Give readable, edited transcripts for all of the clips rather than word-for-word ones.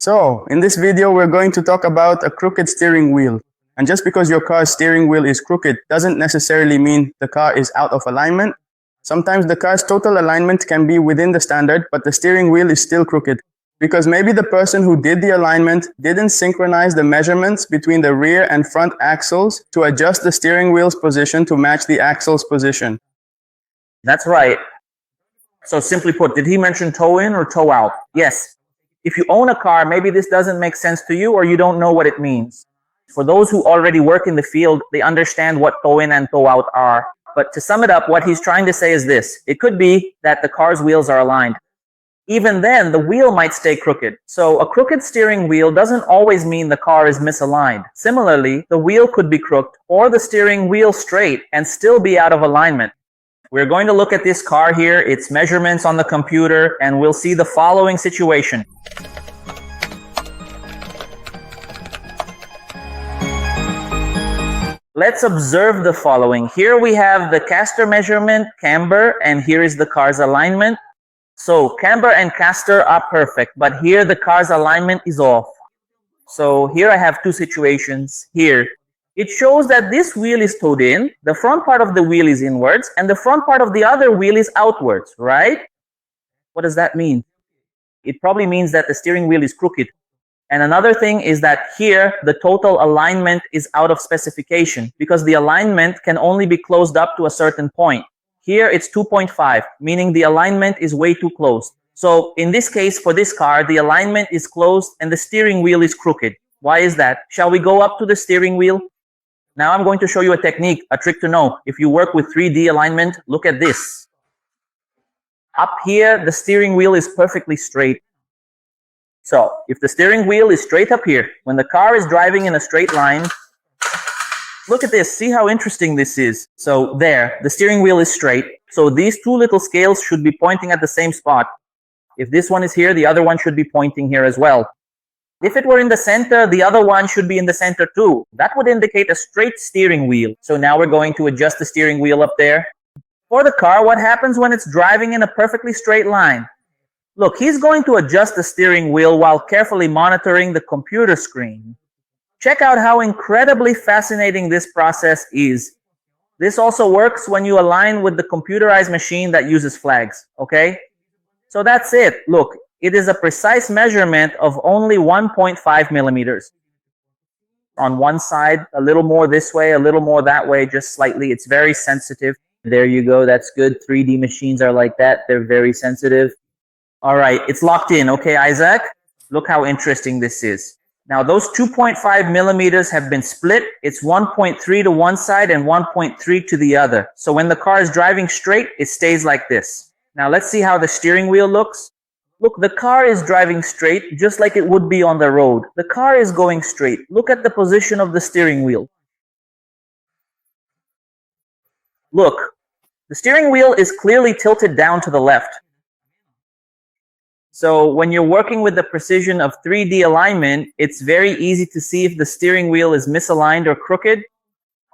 So, in this video, we're going to talk about a crooked steering wheel. And just because your car's steering wheel is crooked doesn't necessarily mean the car is out of alignment. Sometimes the car's total alignment can be within the standard, but the steering wheel is still crooked. Because maybe the person who did the alignment didn't synchronize the measurements between the rear and front axles to adjust the steering wheel's position to match the axle's position. That's right. So simply put, did he mention toe in or toe out? Yes. If you own a car, maybe this doesn't make sense to you or you don't know what it means. For those who already work in the field, they understand what toe in and toe out are. But to sum it up, what he's trying to say is this. It could be that the car's wheels are aligned. Even then, the wheel might stay crooked. So a crooked steering wheel doesn't always mean the car is misaligned. Similarly, the wheel could be crooked or the steering wheel straight and still be out of alignment. We're going to look at this car here, its measurements on the computer, and we'll see the following situation. Let's observe the following. Here we have the caster measurement, camber, and here is the car's alignment. So camber and caster are perfect, but here the car's alignment is off. So here I have two situations here. It shows that this wheel is towed in, the front part of the wheel is inwards, and the front part of the other wheel is outwards, right? What does that mean? It probably means that the steering wheel is crooked. And another thing is that here, the total alignment is out of specification because the alignment can only be closed up to a certain point. Here, it's 2.5, meaning the alignment is way too close. So in this case, for this car, the alignment is closed and the steering wheel is crooked. Why is that? Shall we go up to the steering wheel? Now I'm going to show you a technique, a trick to know. If you work with 3D alignment, look at this. Up here, the steering wheel is perfectly straight. So if the steering wheel is straight up here, when the car is driving in a straight line, look at this. See how interesting this is. So there, the steering wheel is straight. So these two little scales should be pointing at the same spot. If this one is here, the other one should be pointing here as well. If it were in the center, the other one should be in the center too. That would indicate a straight steering wheel. So now we're going to adjust the steering wheel up there. For the car, what happens when it's driving in a perfectly straight line? Look, he's going to adjust the steering wheel while carefully monitoring the computer screen. Check out how incredibly fascinating this process is. This also works when you align with the computerized machine that uses flags, okay? So that's it. Look. It is a precise measurement of only 1.5 millimeters. On one side, a little more this way, a little more that way, just slightly. It's very sensitive. There you go. That's good. 3D machines are like that. They're very sensitive. All right. It's locked in. Okay, Isaac? Look how interesting this is. Now, those 2.5 millimeters have been split. It's 1.3 to one side and 1.3 to the other. So when the car is driving straight, it stays like this. Now, let's see how the steering wheel looks. Look, the car is driving straight, just like it would be on the road. The car is going straight. Look at the position of the steering wheel. Look, the steering wheel is clearly tilted down to the left. So when you're working with the precision of 3D alignment, it's very easy to see if the steering wheel is misaligned or crooked.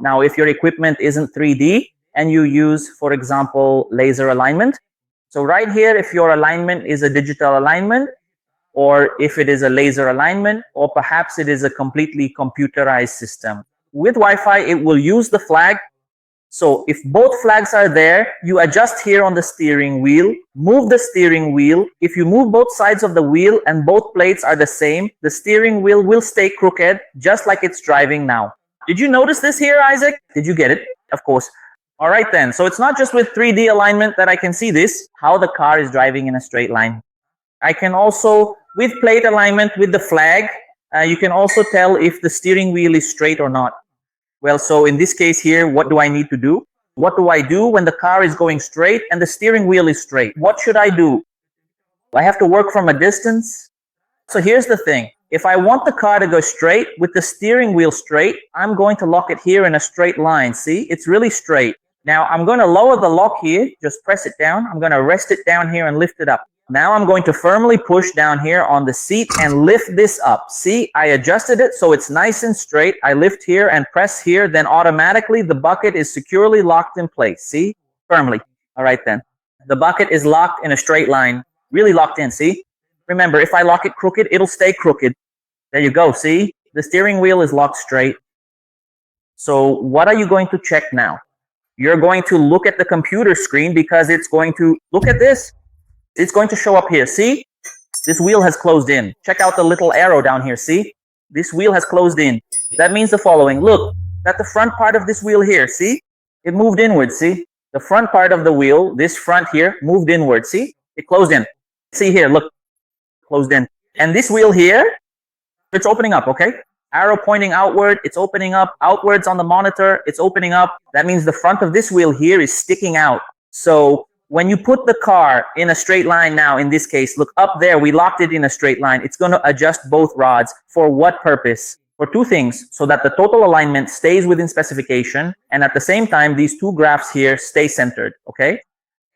Now, if your equipment isn't 3D and you use, for example, laser alignment, so right here, if your alignment is a digital alignment, or if it is a laser alignment, or perhaps it is a completely computerized system. With Wi-Fi, it will use the flag. So if both flags are there, you adjust here on the steering wheel, move the steering wheel. If you move both sides of the wheel and both plates are the same, the steering wheel will stay crooked, just like it's driving now. Did you notice this here, Isaac? Did you get it? Of course. All right then, so it's not just with 3D alignment that I can see this, how the car is driving in a straight line. I can also, with plate alignment with the flag, you can also tell if the steering wheel is straight or not. Well, so in this case here, what do I need to do? What do I do when the car is going straight and the steering wheel is straight? What should I do? I have to work from a distance. So here's the thing. If I want the car to go straight with the steering wheel straight, I'm going to lock it here in a straight line. See, it's really straight. Now, I'm going to lower the lock here, just press it down. I'm going to rest it down here and lift it up. Now I'm going to firmly push down here on the seat and lift this up. See, I adjusted it so it's nice and straight. I lift here and press here, then automatically the bucket is securely locked in place. See, firmly. All right then. The bucket is locked in a straight line, really locked in, see? Remember, if I lock it crooked, it'll stay crooked. There you go, see? The steering wheel is locked straight. So what are you going to check now? You're going to look at the computer screen because it's going to, look at this. It's going to show up here, see? This wheel has closed in. Check out the little arrow down here, see? This wheel has closed in. That means the following. Look, at the front part of this wheel here, see? It moved inward, see? The front part of the wheel, this front here, moved inward, see? It closed in. See here, look, closed in. And this wheel here, it's opening up, okay? Arrow pointing outward, it's opening up. Outwards on the monitor, it's opening up. That means the front of this wheel here is sticking out. So when you put the car in a straight line now, in this case, look up there, we locked it in a straight line. It's going to adjust both rods. For what purpose? For two things, so that the total alignment stays within specification, and at the same time, these two graphs here stay centered, okay?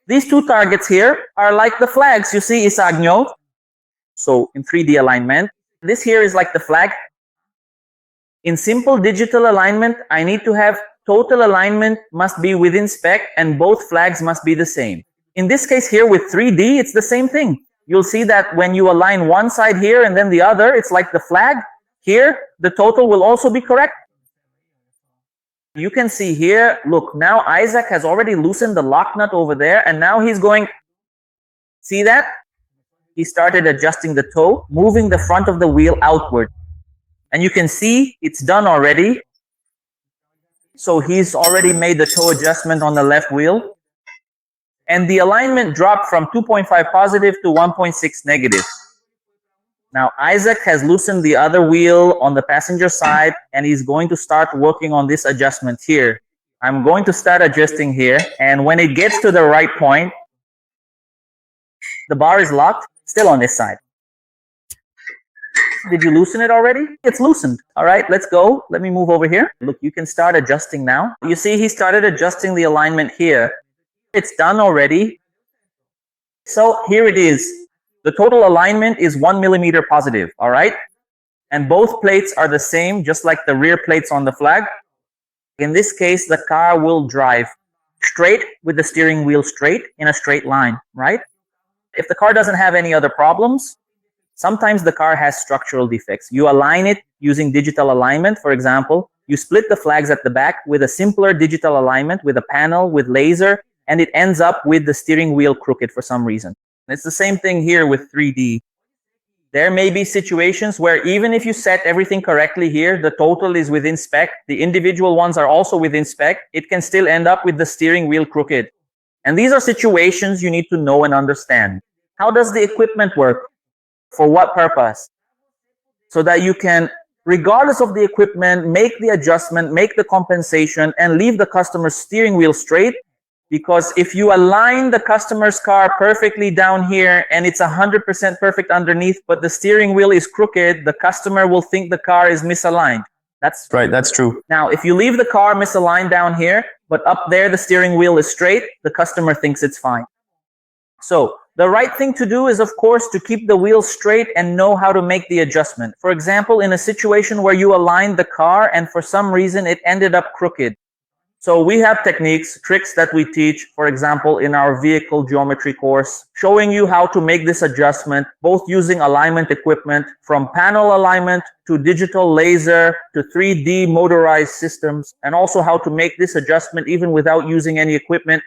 These two targets here are like the flags you see Isagno. So in 3D alignment, this here is like the flag. In simple digital alignment, I need to have total alignment must be within spec and both flags must be the same. In this case here with 3D, it's the same thing. You'll see that when you align one side here and then the other, it's like the flag. Here, the total will also be correct. You can see here, look, now Isaac has already loosened the lock nut over there and now he's going, see that? He started adjusting the toe, moving the front of the wheel outward. And you can see it's done already. So he's already made the toe adjustment on the left wheel. And the alignment dropped from 2.5 positive to 1.6 negative. Now Isaac has loosened the other wheel on the passenger side and he's going to start working on this adjustment here. I'm going to start adjusting here, and when it gets to the right point, the bar is locked, still on this side. Did you loosen it already? It's loosened. All right, let's go. Let me move over here. Look, you can start adjusting now. You see he started adjusting the alignment here. It's done already. So here it is. The total alignment is 1 millimeter positive, all right? And both plates are the same, just like the rear plates on the flag. In this case, the car will drive straight with the steering wheel straight in a straight line, right? If the car doesn't have any other problems, sometimes the car has structural defects. You align it using digital alignment, for example. You split the flags at the back with a simpler digital alignment with a panel, with laser, and it ends up with the steering wheel crooked for some reason. It's the same thing here with 3D. There may be situations where even if you set everything correctly here, the total is within spec, the individual ones are also within spec, it can still end up with the steering wheel crooked. And these are situations you need to know and understand. How does the equipment work? For what purpose? So that you can, regardless of the equipment, make the adjustment, make the compensation, and leave the customer's steering wheel straight. Because if you align the customer's car perfectly down here and it's 100% perfect underneath, but the steering wheel is crooked, the customer will think the car is misaligned. That's right, that's true. Now, if you leave the car misaligned down here, but up there the steering wheel is straight, the customer thinks it's fine. So the right thing to do is, of course, to keep the wheel straight and know how to make the adjustment. For example, in a situation where you aligned the car and for some reason it ended up crooked. So we have techniques, tricks that we teach, for example, in our vehicle geometry course, showing you how to make this adjustment, both using alignment equipment, from panel alignment to digital laser to 3D motorized systems, and also how to make this adjustment even without using any equipment.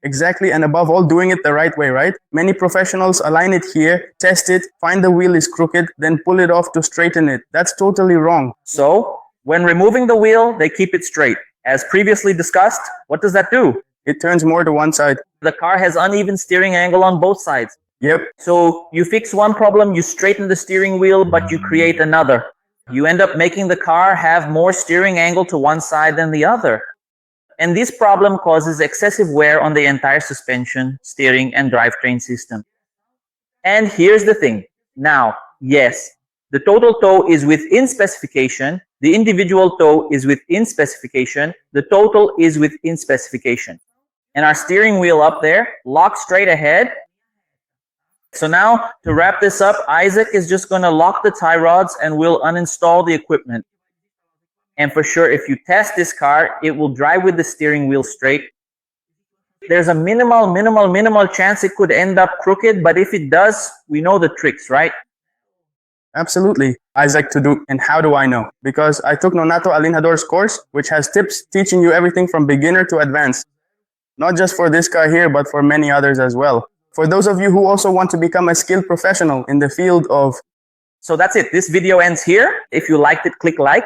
Exactly, and above all, doing it the right way, right? Many professionals align it here, test it, find the wheel is crooked, then pull it off to straighten it. That's totally wrong. So when removing the wheel, they keep it straight. As previously discussed, what does that do? It turns more to one side. The car has uneven steering angle on both sides. Yep. So you fix one problem, you straighten the steering wheel, but you create another. You end up making the car have more steering angle to one side than the other. And this problem causes excessive wear on the entire suspension, steering, and drivetrain system. And here's the thing. Now, yes, the total toe is within specification. The individual toe is within specification. The total is within specification. And our steering wheel up there, locked straight ahead. So now, to wrap this up, Isaac is just going to lock the tie rods and we'll uninstall the equipment. And for sure, if you test this car, it will drive with the steering wheel straight. There's a minimal chance it could end up crooked, but if it does, we know the tricks, right? Absolutely. Isaac, to do, and how do I know? Because I took Nonato Alinhador's course, which has tips teaching you everything from beginner to advanced. Not just for this car here, but for many others as well. For those of you who also want to become a skilled professional in the field of... So that's it. This video ends here. If you liked it, click like,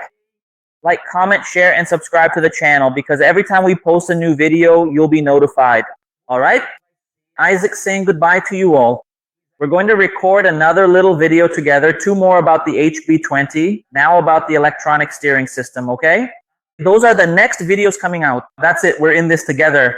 comment, share, and subscribe to the channel, because every time we post a new video, you'll be notified. All right? Isaac saying goodbye to you all. We're going to record another little video together, 2 more about the HB20, now about the electronic steering system, okay? Those are the next videos coming out. That's it. We're in this together.